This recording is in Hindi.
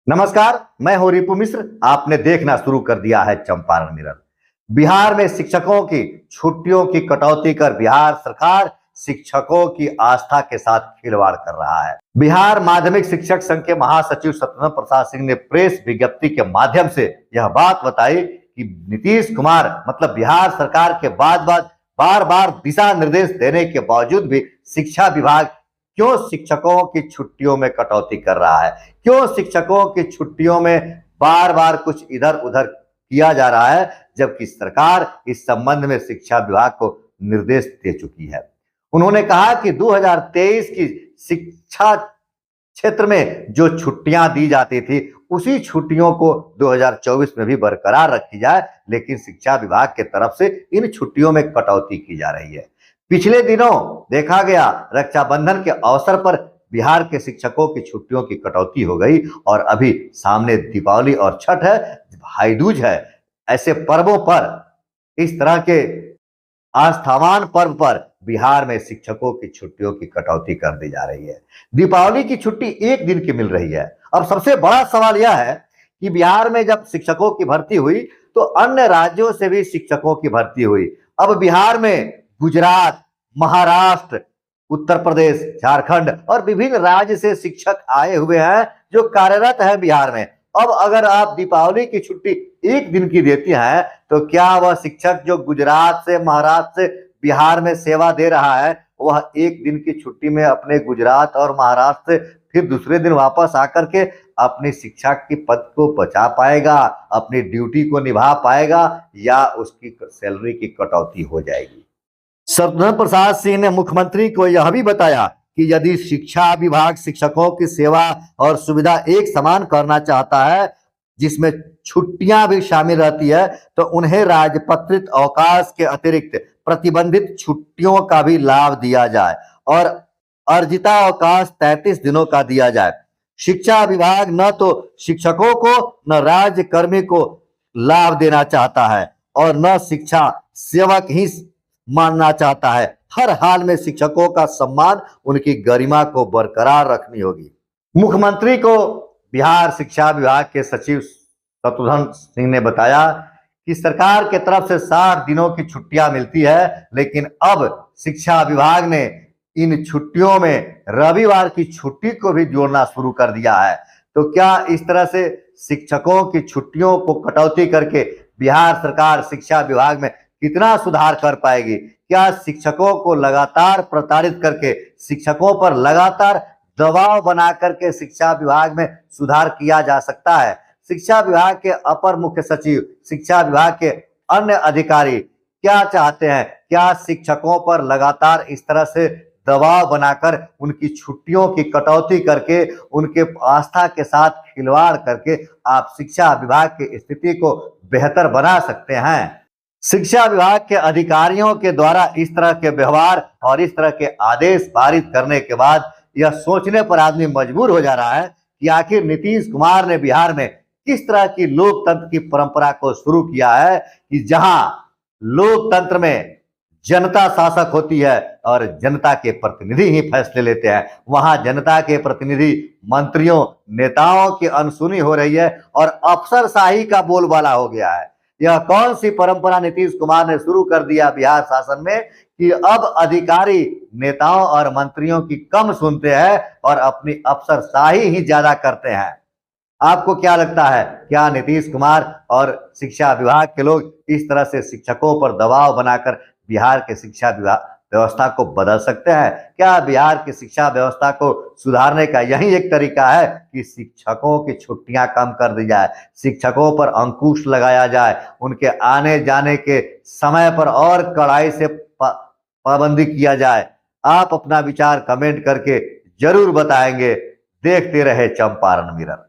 नमस्कार, मैं हूं रिपु मिश्र। आपने देखना शुरू कर दिया है चंपारण मिरर। बिहार में शिक्षकों की छुट्टियों की कटौती कर बिहार सरकार शिक्षकों की आस्था के साथ खिलवाड़ कर रहा है। बिहार माध्यमिक शिक्षक संघ के महासचिव सत्येंद्र प्रसाद सिंह ने प्रेस विज्ञप्ति के माध्यम से यह बात बताई कि नीतीश कुमार मतलब बिहार सरकार के बार बार दिशा निर्देश देने के बावजूद भी शिक्षा विभाग क्यों शिक्षकों की छुट्टियों में कटौती कर रहा है, क्यों शिक्षकों की छुट्टियों में बार बार कुछ इधर उधर किया जा रहा है, जबकि सरकार इस संबंध में शिक्षा विभाग को निर्देश दे चुकी है। उन्होंने कहा कि 2023 की शिक्षा क्षेत्र में जो छुट्टियां दी जाती थी उसी छुट्टियों को 2024 में भी बरकरार रखी जाए, लेकिन शिक्षा विभाग के तरफ से इन छुट्टियों में कटौती की जा रही है। पिछले दिनों देखा गया रक्षाबंधन के अवसर पर बिहार के शिक्षकों की छुट्टियों की कटौती हो गई और अभी सामने दीपावली और छठ है, भाई दूज है। ऐसे पर्वों पर, इस तरह के आस्थावान पर्व पर बिहार में शिक्षकों की छुट्टियों की कटौती कर दी जा रही है। दीपावली की छुट्टी एक दिन की मिल रही है। अब सबसे बड़ा सवाल यह है कि बिहार में जब शिक्षकों की भर्ती हुई तो अन्य राज्यों से भी शिक्षकों की भर्ती हुई। अब बिहार में गुजरात, महाराष्ट्र, उत्तर प्रदेश, झारखंड और विभिन्न राज्य से शिक्षक आए हुए हैं जो कार्यरत हैं बिहार में। अब अगर आप दीपावली की छुट्टी एक दिन की देती हैं तो क्या वह शिक्षक जो गुजरात से, महाराष्ट्र से बिहार में सेवा दे रहा है, वह एक दिन की छुट्टी में अपने गुजरात और महाराष्ट्र से फिर दूसरे दिन वापस आकर के अपनी शिक्षा की पद को बचा पाएगा, अपनी ड्यूटी को निभा पाएगा, या उसकी सैलरी की कटौती हो जाएगी? सत्येंद्र प्रसाद सिंह ने मुख्यमंत्री को यह भी बताया कि यदि शिक्षा विभाग शिक्षकों की सेवा और सुविधा एक समान करना चाहता है, जिसमें छुट्टियां भी शामिल रहती है, तो उन्हें राजपत्रित अवकाश के अतिरिक्त प्रतिबंधित छुट्टियों का भी लाभ दिया जाए और अर्जिता अवकाश 33 दिनों का दिया जाए। शिक्षा विभाग न तो शिक्षकों को न राज्य कर्मी को लाभ देना चाहता है और न शिक्षा सेवक ही मानना चाहता है। हर हाल में शिक्षकों का सम्मान, उनकी गरिमा को बरकरार रखनी होगी। मुख्यमंत्री को बिहार शिक्षा विभाग के सचिव शत्रुघ्न सिंह ने बताया कि सरकार के तरफ से 60 दिनों की छुट्टियां मिलती है, लेकिन अब शिक्षा विभाग ने इन छुट्टियों में रविवार की छुट्टी को भी जोड़ना शुरू कर दिया है। तो क्या इस तरह से शिक्षकों की छुट्टियों को कटौती करके बिहार सरकार शिक्षा विभाग में कितना सुधार कर पाएगी? क्या शिक्षकों को लगातार प्रताड़ित करके, शिक्षकों पर लगातार दबाव बना करके शिक्षा विभाग में सुधार किया जा सकता है? शिक्षा विभाग के अपर मुख्य सचिव, शिक्षा विभाग के अन्य अधिकारी क्या चाहते हैं? क्या शिक्षकों पर लगातार इस तरह से दबाव बनाकर, उनकी छुट्टियों की कटौती करके, उनके आस्था के साथ खिलवाड़ करके आप शिक्षा विभाग की स्थिति को बेहतर बना सकते हैं? शिक्षा विभाग के अधिकारियों के द्वारा इस तरह के व्यवहार और इस तरह के आदेश पारित करने के बाद यह सोचने पर आदमी मजबूर हो जा रहा है कि आखिर नीतीश कुमार ने बिहार में किस तरह की लोकतंत्र की परंपरा को शुरू किया है कि जहां लोकतंत्र में जनता शासक होती है और जनता के प्रतिनिधि ही फैसले लेते हैं, वहां जनता के प्रतिनिधि मंत्रियों, नेताओं की अनसुनी हो रही है और अफसरशाही का बोलबाला हो गया है। यह कौन सी परंपरा नीतीश कुमार ने शुरू कर दिया बिहार शासन में कि अब अधिकारी नेताओं और मंत्रियों की कम सुनते हैं और अपनी अफसरशाही ही ज्यादा करते हैं? आपको क्या लगता है, क्या नीतीश कुमार और शिक्षा विभाग के लोग इस तरह से शिक्षकों पर दबाव बनाकर बिहार के शिक्षा व्यवस्था को बदल सकते हैं? क्या बिहार की शिक्षा व्यवस्था को सुधारने का यही एक तरीका है कि शिक्षकों की छुट्टियां कम कर दी जाए, शिक्षकों पर अंकुश लगाया जाए, उनके आने जाने के समय पर और कड़ाई से पाबंदी किया जाए? आप अपना विचार कमेंट करके जरूर बताएंगे। देखते रहे चंपारण मिरर।